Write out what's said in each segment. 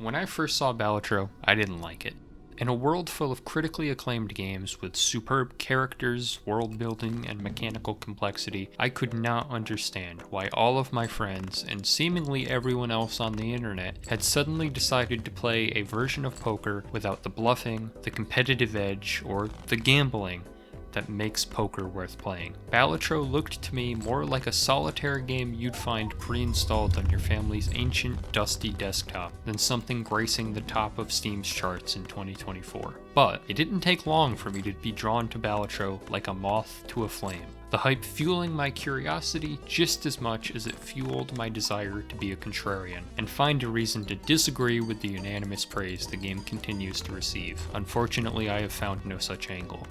When I first saw Balatro, I didn't like it. In a world full of critically acclaimed games with superb characters, world building, and mechanical complexity, I could not understand why all of my friends, and seemingly everyone else on the internet, had suddenly decided to play a version of poker without the bluffing, the competitive edge, or the gambling that makes poker worth playing. Balatro looked to me more like a solitaire game you'd find pre-installed on your family's ancient, dusty desktop than something gracing the top of Steam's charts in 2024. But it didn't take long for me to be drawn to Balatro like a moth to a flame, the hype fueling my curiosity just as much as it fueled my desire to be a contrarian and find a reason to disagree with the unanimous praise the game continues to receive. Unfortunately, I have found no such angle.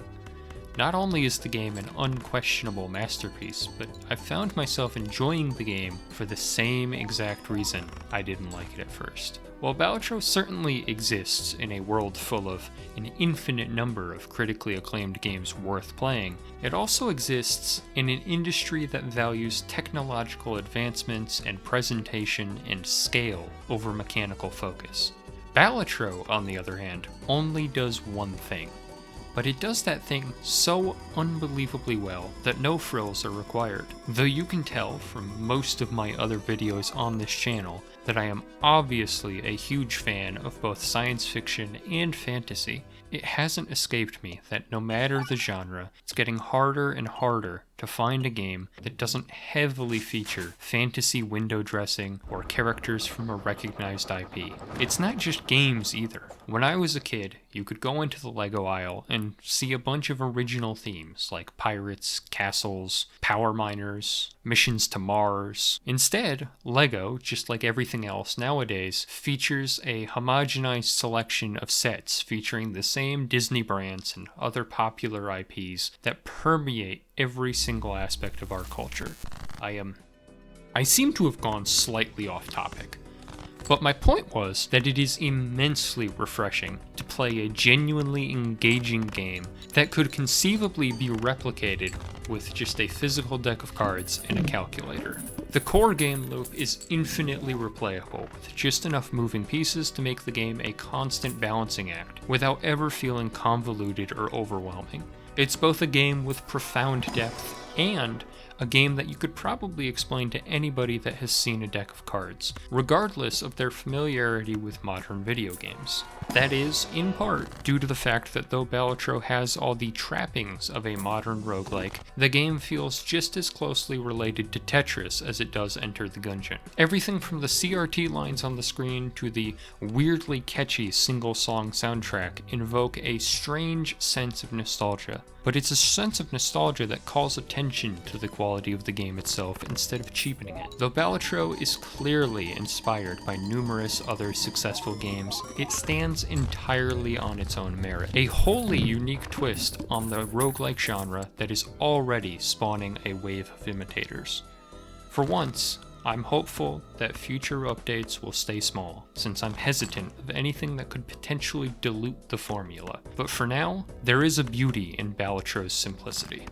Not only is the game an unquestionable masterpiece, but I've found myself enjoying the game for the same exact reason I didn't like it at first. While Balatro certainly exists in a world full of an infinite number of critically acclaimed games worth playing, it also exists in an industry that values technological advancements and presentation and scale over mechanical focus. Balatro, on the other hand, only does one thing. But it does that thing so unbelievably well that no frills are required. Though you can tell from most of my other videos on this channel that I am obviously a huge fan of both science fiction and fantasy, it hasn't escaped me that no matter the genre, it's getting harder and harder to find a game that doesn't heavily feature fantasy window dressing or characters from a recognized IP. It's not just games either. When I was a kid, you could go into the Lego aisle and see a bunch of original themes like pirates, castles, power miners, missions to Mars. Instead, Lego, just like everything else nowadays, features a homogenized selection of sets featuring the same Disney brands and other popular IPs that permeate every single aspect of our culture. I seem to have gone slightly off topic, but my point was that it is immensely refreshing to play a genuinely engaging game that could conceivably be replicated with just a physical deck of cards and a calculator. The core game loop is infinitely replayable with just enough moving pieces to make the game a constant balancing act without ever feeling convoluted or overwhelming. It's both a game with profound depth and a game that you could probably explain to anybody that has seen a deck of cards, regardless of their familiarity with modern video games. That is, in part, due to the fact that though Balatro has all the trappings of a modern roguelike, the game feels just as closely related to Tetris as it does Enter the Gungeon. Everything from the CRT lines on the screen to the weirdly catchy single-song soundtrack invoke a strange sense of nostalgia. But it's a sense of nostalgia that calls attention to the quality of the game itself instead of cheapening it. Though Balatro is clearly inspired by numerous other successful games, it stands entirely on its own merit. A wholly unique twist on the roguelike genre that is already spawning a wave of imitators. For once, I'm hopeful that future updates will stay small, since I'm hesitant of anything that could potentially dilute the formula. But for now, there is a beauty in Balatro's simplicity.